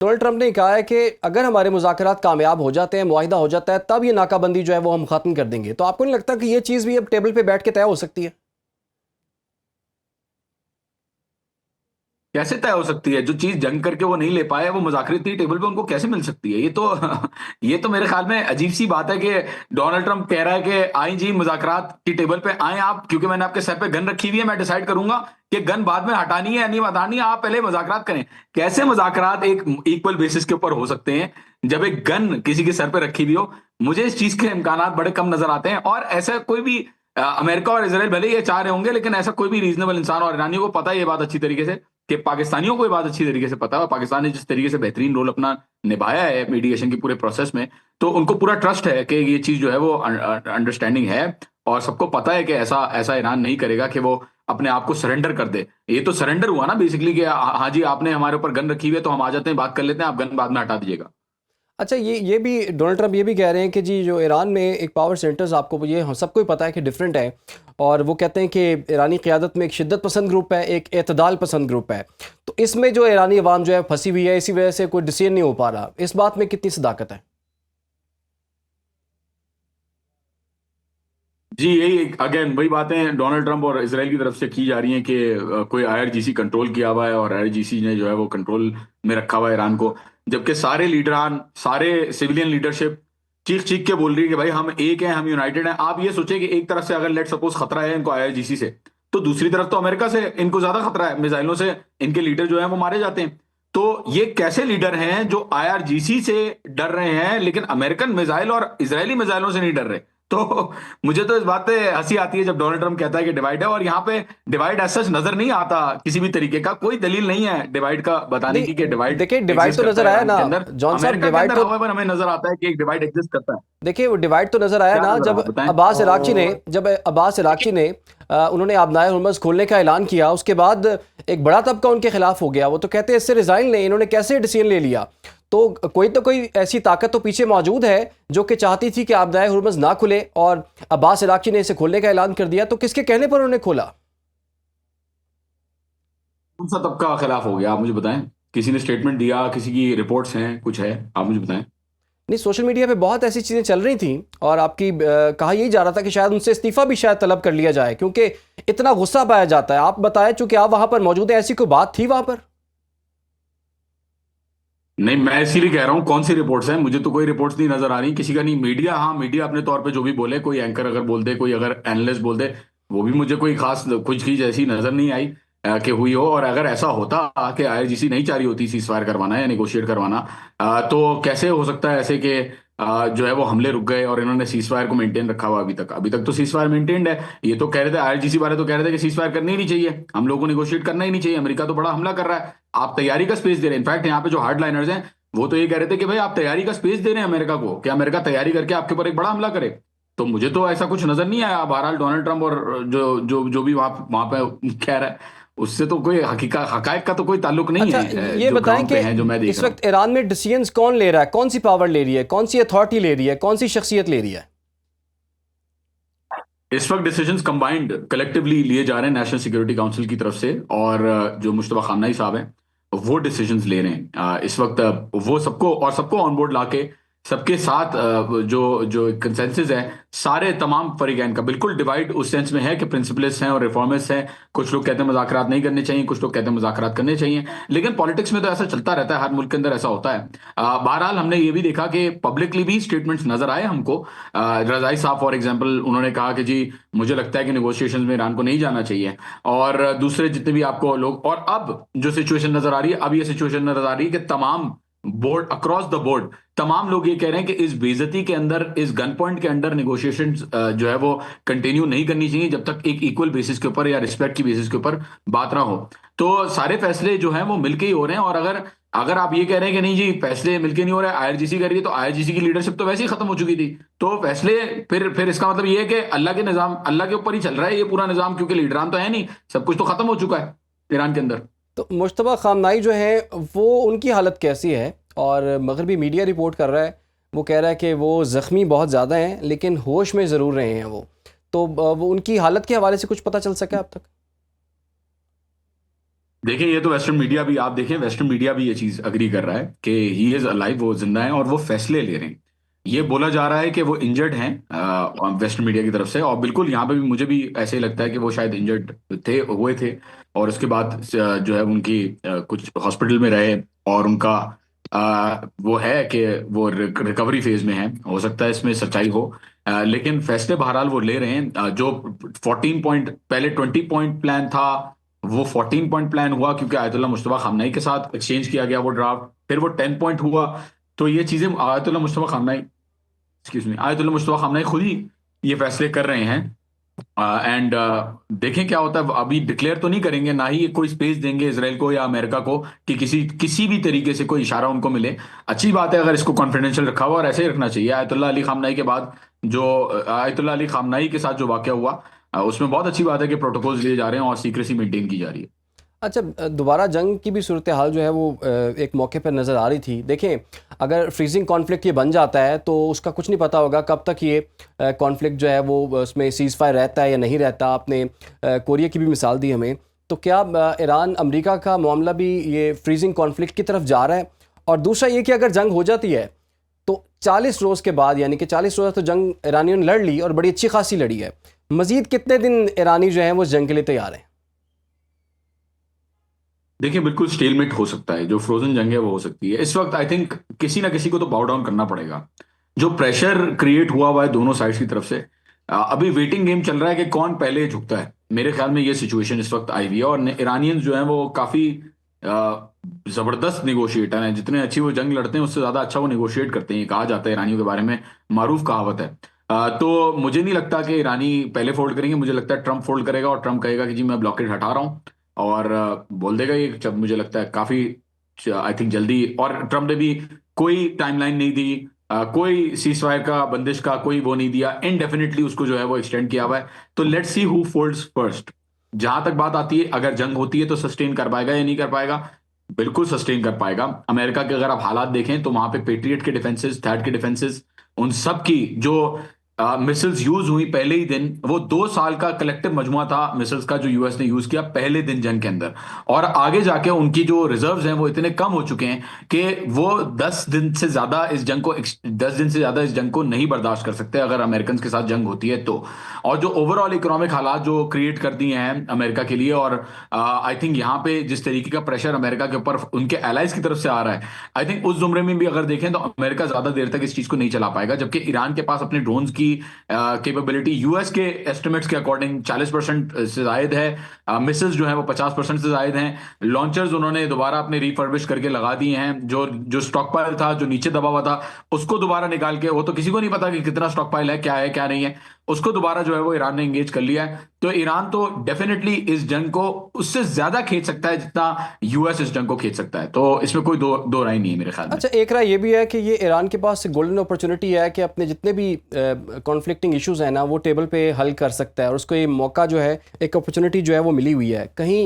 Donald Trump ने कहा है कि अगर हमारे मुज़ाकरात कामयाब हो जाते हैं, मुआहिदा हो जाता है, तब ये नाकाबंदी जो है वो हम ख़त्म कर देंगे। तो आपको नहीं लगता कि ये चीज़ भी अब टेबल पे बैठ के तय हो सकती है? कैसे तय हो सकती है? जो चीज जंग करके वो नहीं ले पाए, वो मुज़ाकराती टेबल पे उनको कैसे मिल सकती है? ये तो ये तो मेरे ख्याल में अजीब सी बात है कि डोनाल्ड ट्रंप कह रहा है कि आई जी मुज़ाकरात की टेबल पे आए आप, क्योंकि मैंने आपके सर पे गन रखी हुई है, मैं डिसाइड करूंगा कि गन बाद में हटानी है या नहीं हटानी है, आप पहले मुज़ाकरात करें। कैसे मुज़ाकरात एक इक्वल बेसिस के ऊपर हो सकते हैं जब एक गन किसी के सर पे रखी हुई हो? मुझे इस चीज के इम्कानात बड़े कम नजर आते हैं। और ऐसा कोई भी अमेरिका और इसराइल भले ही ये चाह रहे होंगे, लेकिन ऐसा कोई भी रीजनेबल इंसान, और ईरानियों को पता है ये बात अच्छी तरीके से, कि पाकिस्तानियों को ये बात अच्छी तरीके से पता है, और पाकिस्तान ने जिस तरीके से बेहतरीन रोल अपना निभाया है मीडिएशन के पूरे प्रोसेस में, तो उनको पूरा ट्रस्ट है कि ये चीज जो है वो अंडरस्टैंडिंग है। और सबको पता है कि ऐसा ऐसा ईरान नहीं करेगा कि वो अपने आप को सरेंडर कर दे। ये तो सरेंडर हुआ ना बेसिकली, कि हाँ जी आपने हमारे ऊपर गन रखी हुई है तो हम आ जाते हैं, बात कर लेते हैं, आप गन बाद में हटा दीजिएगा। अच्छा, ये भी डोनाल्ड ट्रंप ये भी कह रहे हैं कि जी जो ईरान में एक पावर सेंटर्स, आपको ये हम सबको ही पता है कि डिफरेंट है, और वो कहते हैं कि ईरानी क़यादत में एक शिद्दत पसंद ग्रुप है, एक एतदाल पसंद ग्रुप है। तो इसमें जो ईरानी अवाम जो है फंसी हुई है, इसी वजह से कोई डिसीजन नहीं हो पा रहा। इस बात में कितनी सदाकत है? जी यही अगेन वही बातें डोनाल्ड ट्रंप और इसराइल की तरफ से की जा रही हैं कि कोई आईआरजीसी कंट्रोल किया हुआ है और आईआरजीसी ने जो है वो कंट्रोल में रखा हुआ है ईरान को। जबकि सारे लीडरान, सारे सिविलियन लीडरशिप चीख चीख के बोल रही है कि भाई हम एक हैं, हम यूनाइटेड हैं। आप ये सोचे कि एक तरफ से अगर लेट सपोज खतरा है इनको आईआरजीसी से, तो दूसरी तरफ तो अमेरिका से इनको ज्यादा खतरा है, मिसाइलों से इनके लीडर जो है वो मारे जाते हैं। तो ये कैसे लीडर हैं जो आईआरजीसी से डर रहे हैं लेकिन अमेरिकन मिसाइल और इजरायली मिसाइलों से नहीं डर रहे? तो मुझे तो इस बात पे हंसी आती है जब डोनाल्ड ट्रंप कहता है कि डिवाइड है, और यहाँ पे डिवाइड एज सच नजर नहीं आता। किसी भी तरीके का कोई दलील नहीं है डिवाइड का बताने की कि नहीं, डिवाइड देखिए डिवाइड एग्जिस्ट तो करता नज़र है आया ईरान ना के अंदर। जॉन साहब, अमेरिका के डिवाइड अंदर तो हाउएवर हमें नजर आता है कि एक डिवाइड एग्जिस्ट करता है। देखिए वो डिवाइड तो नज़र आया क्या ना नजर जब आया बताएं। अब्बास इराक़ची ने उन्होंने आबनाए हुर्मुज़ खोलने का ऐलान किया, उसके बाद एक बड़ा तबका उनके खिलाफ हो गया। वो तो कहते हैं इससे रिज़ाइन लें, इन्होंने कैसे डिसीजन ले लिया? तो कोई ऐसी ताकत तो पीछे मौजूद है जो कि चाहती थी कि आबनाए हुर्मुज़ ना खुले, और अब्बास इराक़ची ने इसे खोलने का ऐलान कर दिया। तो किसके कहने पर उन्होंने खोला? कौन सा तबका खिलाफ हो गया आप मुझे बताएं। किसी ने स्टेटमेंट दिया, किसी की रिपोर्ट्स हैं, कुछ है, आप मुझे बताएं। नहीं, सोशल मीडिया पे बहुत ऐसी चीज़ें चल रही थी, और आपकी कहा यही जा रहा था कि शायद उनसे इस्तीफ़ा भी शायद तलब कर लिया जाए, क्योंकि इतना गुस्सा पाया जाता है। आप बताएं, चूंकि आप वहां पर मौजूद हैं, ऐसी कोई बात थी वहां पर? नहीं, मैं इसीलिए कह रहा हूँ कौन सी रिपोर्ट्स हैं, मुझे तो कोई रिपोर्ट्स नहीं नजर आ रही किसी का। नहीं, मीडिया, हाँ मीडिया अपने तौर पे जो भी बोले, कोई एंकर अगर बोल दे, कोई अगर एनालिस्ट बोल दे, वो भी मुझे कोई खास कुछ चीज ऐसी नजर नहीं आई कि हुई हो। और अगर ऐसा होता कि आईआरजीसी नहीं चाह रही होती सीज फायर करवाना या नेगोशिएट करवाना, तो कैसे हो सकता है ऐसे कि जो है वो हमले रुक गए और इन्होंने सीज फायर को मेंटेन रखा हुआ अभी तक तो सीज फायर मेंटेन्ड है। ये तो कह रहे थे आईआरजीसी वाले, तो कह रहे थे कि सीज फायर करनी ही नहीं चाहिए, हम लोगों को नेगोशिएट करना ही नहीं चाहिए, अमेरिका तो बड़ा हमला कर रहा है, आप तैयारी का स्पेस दे रहे हैं। इनफैक्ट यहाँ पे जो हार्ड लाइनर्स हैं वो तो ये कह रहे थे कि भाई आप तैयारी का स्पेस दे रहे हैं अमेरिका को, कि अमेरिका तैयारी करके आपके ऊपर एक बड़ा हमला करे। तो मुझे तो ऐसा कुछ नजर नहीं आया। बहरहाल डोनाल्ड ट्रंप और जो भी वहां वहां पे कह रहा है, उससे तो कोई हकीकत हकायक का तो कोई ताल्लुक नहीं अच्छा, है ये जो बताएं ग्राउंड कि पे है, जो मैं देख इस रहा हूँ। वक्त ईरान में डिसीजंस कौन ले रहा है? कौन सी पावर ले रही है? कौन सी अथॉरिटी ले रही है? कौन सी शख्सियत ले रही है? इस वक्त डिसीजंस कंबाइंड कलेक्टिवली लिए जा रहे हैं नेशनल सिक्योरिटी काउंसिल की तरफ से, और जो मुश्तबा खामनाई साहब हैं वो डिसीजंस ले रहे हैं इस वक्त। वो सबको ऑन बोर्ड लाके सबके साथ जो जो कंसेंसस है सारे तमाम फरीकैन का, बिल्कुल डिवाइड उस सेंस में है कि प्रिंसिपलिस्ट हैं और रिफॉर्मिस्ट हैं। कुछ लोग कहते हैं मुज़ाकरात नहीं करने चाहिए, कुछ लोग कहते हैं मुज़ाकरात करने चाहिए। लेकिन पॉलिटिक्स में तो ऐसा चलता रहता है, हर मुल्क के अंदर ऐसा होता है। बहरहाल हमने ये भी देखा कि पब्लिकली भी स्टेटमेंट्स नजर आए हमको। रजाई साहब फॉर एग्जांपल, उन्होंने कहा कि जी मुझे लगता है कि नेगोशिएशंस में ईरान को नहीं जाना चाहिए। और दूसरे जितने भी आपको लोग, और अब जो सिचुएशन नजर आ रही है, अब ये सिचुएशन नजर आ रही है कि तमाम बोर्ड, अक्रॉस द बोर्ड, तमाम लोग ये कह रहे हैं कि इस बेइज्जती के अंदर, इस गन पॉइंट के अंदर नेगोशिएशन जो है वो कंटिन्यू नहीं करनी चाहिए जब तक एक इक्वल बेसिस के ऊपर या रिस्पेक्ट की बेसिस के ऊपर बात ना हो। तो सारे फैसले जो हैं वो मिलके ही हो रहे हैं। और अगर अगर आप ये कह रहे हैं कि नहीं जी फैसले मिलके नहीं हो रहे, आईआरजीसी कर रही है, तो आईआरजीसी की लीडरशिप तो वैसे ही खत्म हो चुकी थी। तो फैसले फिर इसका मतलब ये है कि अल्लाह के निजाम, अल्लाह के ऊपर ही चल रहा है ये पूरा निजाम, क्योंकि लीडरान तो है नहीं, सब कुछ तो खत्म हो चुका है ईरान के अंदर। तो मुश्तबा खामनाई जो है, वो उनकी हालत कैसी है? और मगरबी मीडिया रिपोर्ट कर रहा है, वो कह रहा है कि वो ज़ख्मी बहुत ज़्यादा हैं लेकिन होश में ज़रूर रहे हैं वो। तो वो उनकी हालत के हवाले से कुछ पता चल सका अब तक? देखिए, ये तो वेस्टर्न मीडिया भी, आप देखें वेस्टर्न मीडिया भी ये चीज अग्री कर रहा है कि ही इज अलाइव, वो जिंदा है और वो फैसले ले रहे हैं। ये बोला जा रहा है कि वो इंजर्ड हैं वेस्टर्न मीडिया की तरफ से, और बिल्कुल यहाँ पे भी मुझे भी ऐसे ही लगता है कि वो शायद इंजर्ड हुए थे, और उसके बाद जो है उनकी कुछ हॉस्पिटल में रहे, और उनका वो है कि वो रिकवरी फेज में है। हो सकता है इसमें सच्चाई हो, लेकिन फैसले बहरहाल वो ले रहे हैं। जो 14 पॉइंट, पहले 20 पॉइंट प्लान था, वो 14 पॉइंट प्लान हुआ क्योंकि आयतुल्ला मुस्तफा खामनाई के साथ एक्सचेंज किया गया वो ड्राफ्ट, फिर वो 10 पॉइंट हुआ। तो ये चीजें ayatollah Mustafa खामनाई, excuse me, ayatollah Mustafa खामनाई खुद ही ये फैसले कर रहे हैं। एंड देखें क्या होता है। अभी डिक्लेयर तो नहीं करेंगे, ना ही ये कोई स्पेस देंगे इसराइल को या अमेरिका को कि किसी किसी भी तरीके से कोई इशारा उनको मिले। अच्छी बात है अगर इसको कॉन्फिडेंशियल रखा हुआ, और ऐसे ही रखना चाहिए। आयतुल्ला अली खामनाई के बाद जो आयतुल्ला अली खामनाई के साथ जो वाकया हुआ, उसमें बहुत अच्छी बात है कि प्रोटोकॉल्स लिए जा रहे हैं और सीक्रेसी मेंटेन की जा रही है। अच्छा, दोबारा जंग की भी सूरत हाल जो है वो एक मौके पर नज़र आ रही थी। देखें, अगर फ्रीजिंग कॉन्फ्लिक्ट ये बन जाता है तो उसका कुछ नहीं पता होगा कब तक ये कॉन्फ्लिक्ट जो है वो उसमें सीज़ फायर रहता है या नहीं रहता। आपने कोरिया की भी मिसाल दी हमें, तो क्या ईरान अमेरिका का मामला भी ये फ्रीजिंग कॉन्फ्लिक्ट की तरफ जा रहा है? और दूसरा ये कि अगर जंग हो जाती है तो 40 रोज़ के बाद, यानी कि 40 रोज़ तो जंग ईरानियों ने लड़ ली और बड़ी अच्छी खासी लड़ी है, मज़ीद कितने दिन ईरानी जो हैं वो जंग के लिए तैयार हैं? देखिए, बिल्कुल स्टेलमेट हो सकता है, जो फ्रोजन जंग है वो हो सकती है इस वक्त। आई थिंक किसी ना किसी को तो बाउ डाउन करना पड़ेगा। जो प्रेशर क्रिएट हुआ है दोनों साइड्स की तरफ से, अभी वेटिंग गेम चल रहा है कि कौन पहले झुकता है। मेरे ख्याल में ये सिचुएशन इस वक्त आई हुई है, और ईरानियंस जो है वो काफी जबरदस्त निगोशिएटर हैं। जितने अच्छी वो जंग लड़ते हैं उससे ज्यादा अच्छा वो निगोशिएट करते हैं, ये कहा जाता है ईरानियों के बारे में, मारूफ कहावत है। तो मुझे नहीं लगता कि ईरानी पहले फोल्ड करेंगे। मुझे लगता है ट्रंप फोल्ड करेगा, और ट्रंप कहेगा कि जी मैं ब्लॉकेड हटा रहा हूं, और बोल देगा ये, जब मुझे लगता है काफी आई थिंक जल्दी। और ट्रम्प ने भी कोई टाइमलाइन नहीं दी, कोई सीज फायर का, बंदिश का कोई वो नहीं दिया, इनडेफिनेटली उसको जो है वो एक्सटेंड किया हुआ है। तो let's see who folds first. जहां तक बात आती है, अगर जंग होती है तो सस्टेन कर पाएगा या नहीं कर पाएगा? बिल्कुल सस्टेन कर पाएगा। अमेरिका के अगर आप हालात देखें तो वहां पे पेट्रियट के डिफेंसेस, थैड के डिफेंसेस, उन सब की जो मिसाइल्स यूज हुई पहले ही दिन, वो 2 साल का कलेक्टिव मजमुआ था मिसाइल्स का जो यूएस ने यूज किया पहले दिन जंग के अंदर। और आगे जाके उनकी जो रिजर्व्स हैं वो इतने कम हो चुके हैं कि वो 10 दिन से ज्यादा इस जंग को 10 दिन से ज्यादा इस जंग को नहीं बर्दाश्त कर सकते अगर अमेरिकन के साथ जंग होती है तो। और जो ओवरऑल इकोनॉमिक हालात जो क्रिएट कर दिए हैं अमेरिका के लिए, और आई थिंक यहाँ पे जिस तरीके का प्रेशर अमेरिका के ऊपर उनके एलाइज की तरफ से आ रहा है, आई थिंक उस जुमरे में भी अगर देखें तो अमेरिका ज्यादा देर तक इस चीज को नहीं चला पाएगा। जबकि ईरान के पास अपने ड्रोन्स की कैपेबिलिटी यूएस के एस्टिमेट्स के अकॉर्डिंग 40% से जायद है। मिसाइल्स जो है वो 50% से जायद हैं। लॉन्चर्स उन्होंने दोबारा अपने रिफर्बिश करके लगा दिए हैं। जो जो स्टॉक पाइल था, जो नीचे दबा हुआ था, उसको दोबारा निकाल के, वो तो किसी को नहीं पता कि कितना स्टॉक पाइल है क्या नहीं है, उसको दोबारा जो है वो ईरान ने एंगेज कर लिया है। तो ईरान तो डेफिनेटली इस जंग को उससे ज्यादा खेच सकता है जितना यूएस इस जंग को खेच सकता है। तो इसमें कोई दो राय नहीं है मेरे ख्याल में। अच्छा, एक राय ये भी है कि ये ईरान के पास गोल्डन अपॉर्चुनिटी है कि अपने जितने भी कॉन्फ्लिक्टिंग इश्यूज हैं ना वो टेबल पे हल कर सकता है, और उसको ये मौका जो है, एक अपॉर्चुनिटी जो है वो मिली हुई है। कहीं